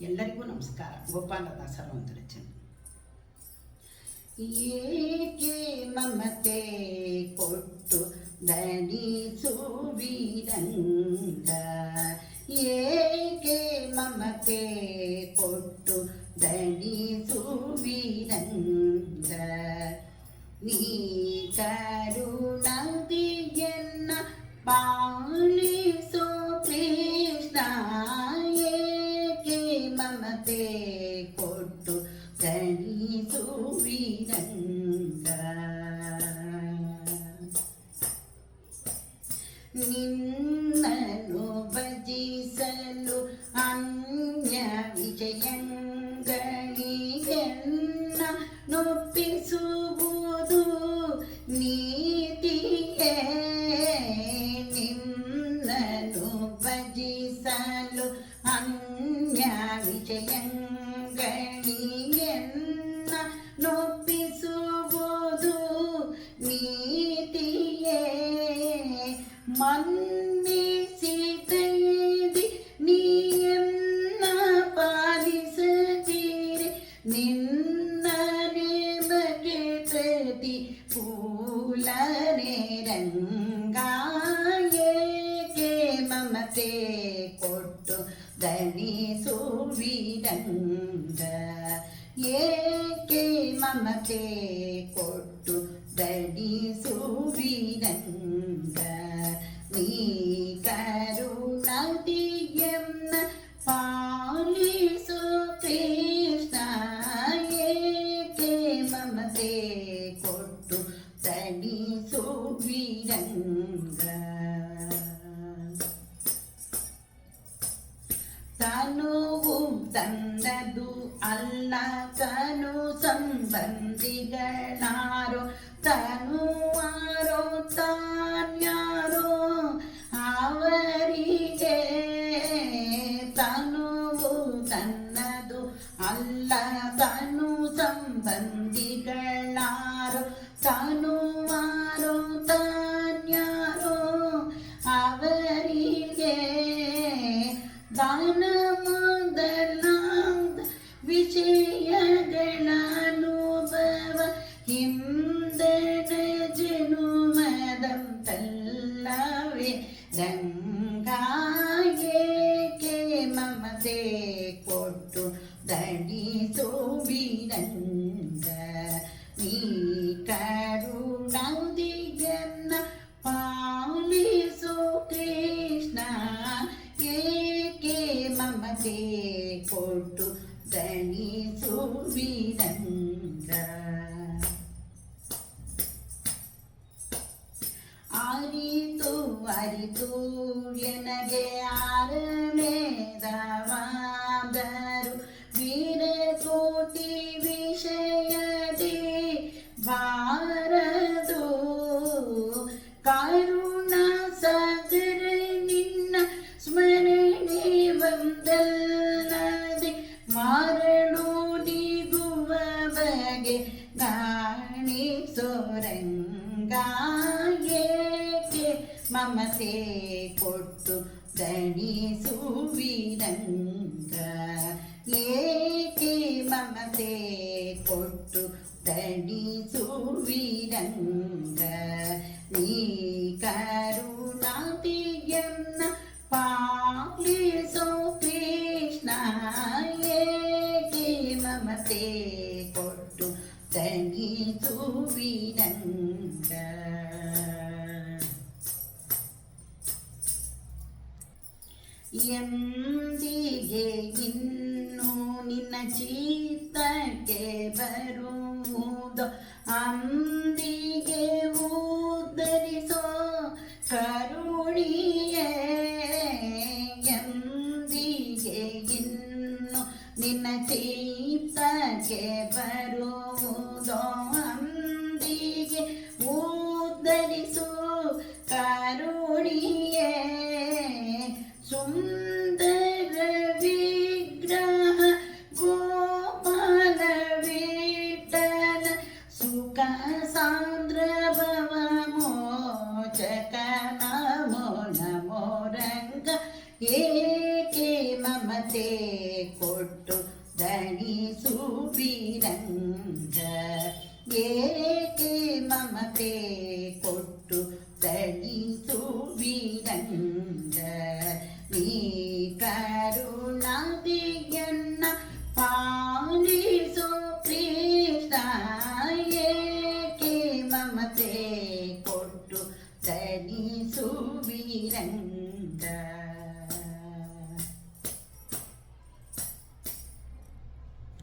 ಎಲ್ಲರಿಗೂ ನಮಸ್ಕಾರ. ಗೋಪಾಲದಾಸರು ಒಂದು ರಚನೆ. ಏಕೆ ಮಮತೆ ಕೊಟ್ಟು ದಣಿಸುವಿರಂಗ, ಏಕೆ ಮಮತೆ ಕೊಟ್ಟು ದಣಿಸುವಿರಂಗ, ನೀ ಕರುಣಾದಿಯನ್ನ ಪಾಲಿಸೋ ಕೃಷ್ಣ, ಏಕೆ ಮಮತೆ ಕೊಟ್ಟು ದಣಿಸುವಿರಂಗ. ನಿನ್ನನ್ನು ಭಜಿಸಲು ಅನ್ಯ ವಿಷಯಗಳಿಗೆನ್ನ ನೊಪ್ಪಿಸುವುದು ನೀತಿಯೇ, ನಿನ್ನನ್ನು ಭಜಿಸಲು ಅನ್ಯ ವಿಷಯಗಳಿಗೆನ್ನ ನೊಪ್ಪಿಸುವುದು ನೀತಿಯೇ. ಮನ್ನಿಸಿ ತೈದಿ ನೀಯನ್ನ ಪಾಲಿಸದಿರೆ, ನಿನ್ನ ನೇಮಕ್ಕೆ ಪ್ರತಿ ಪೂಲನೆ ರಂಗ, ಏಕೆ ಮಮತೆ ಕೊಟ್ಟು ದಣಿಸುವಿರಂಗ, ಏಕೆ ಮಮತೆ ಕೊಟ್ಟು ದಣಿಸುವಿರಂಗ, ನೀ ಕರುಣಾದಿಯನ್ನ ಪಾಲಿಸೋ ಕೃಷ್ಣ, ಏಕೆ ಮಮತೆ ಕೊಟ್ಟು ದಣಿಸುವಿರಂಗ. ತನುವು ತಂದದು ಅಲ್ಲ ತನು ಸಂಬಂಧಿಗಳಾರೋ, ತನುವಾರೋ ತಾನ್ಯಾರೋ ಅವರಿಗೆ, ತನುವು ತನ್ನದು ಅಲ್ಲ ತನು ಸಂಬಂಧಿಗಳಾರೋ, ತನುವಾರೋ ತಾನ್ಯಾರೋ ಅವರಿಗೆ, ದಾನ ಮೊದಲಾದ ವಿಷಯಗಳ ಅನುಭವ ಹಿಂದಣ ಜನುಮದಂತಲ್ಲವೇ ರಂಗ, ಏಕೆ ಮಮತೆ ಕೊಟ್ಟು ದಣಿಸುವಿರಂಗ, ನೀ ಕರುಣಾದಿಯನ್ನ ಪಾಲಿಸೋ ಕೃಷ್ಣ, ಏಕೆ ಮಮತೆ ಕೊಟ್ಟು ದಣಿಸುವಿರಂಗ. ಅರಿತು ಅರಿತು ಎನಗೆ ಆರನೇದವಾದರು, ವೀರಕೋಟಿ ವಿಷಯದಿ ಬಾರದು, ಕರುಣ ಸಾಗರ ನಿನ್ನ ಸ್ಮರಣೆ ಬಂದಲ್ಲದೆ, ಮಾರಳು ನೀಗುವ ಬಗೆ ಗಾಣಿಸೋರಂಗ, ಏಕೆ ಮಮತೆ ಕೊಟ್ಟು ದಣಿಸುವಿರಂಗ, ಏಕೆ ಮಮತೆ ಕೊಟ್ಟು ದಣಿಸುವಿರಂಗ, ನೀ ಕರುಣಾದಿಯನ್ನ ಪಾಲಿಸೋ ಕೃಷ್ಣ, ಏಕೆ ಮಮತೆ ಕೊಟ್ಟು ದಣಿಸುವಿರಂಗ. ಎಂದಿಗೆ ಇನ್ನು ನಿನ್ನ ಚಿತ್ತಕ್ಕೆ ಬರುವುದೋ, ಅಂದಿಗೆ ಉದ್ಧರಿಸೋ ಕರುಣಿಯೇ, ಎಂದಿಗೆ ಇನ್ನು ನಿನ್ನ ಚಿತ್ತಕ್ಕೆ ಬರುವುದೋ, ಅಂದಿಗೆ ಉದ್ಧರಿಸೋ ಕರುಣಿಯೇ. ಸುಂದರ ವಿಗ್ರಹ ಗೋಪಾಲ ವಿಠಲ, ಸುಖ ಸಾಂದ್ರ ಭವ ಮೋಚಕ ನಮೋ ನಮೋ ರಂಗ, ಏಕೆ ಮಮತೆ ಕೊಟ್ಟು ದಣಿಸು ಬಿರಂಗ ಏಕೆ ಮಮತೆ ಕೊಟ್ಟು ದಣಿಸು ಬಿರಂಗ ನೀ ಕರುಣಾದಿಯನ್ನ ಪಾಲಿಸೋ ಕೃಷ್ಣ ಏಕೆ ಮಮತೆ ಕೊಟ್ಟು ದಣಿಸು ಬಿರಂಗ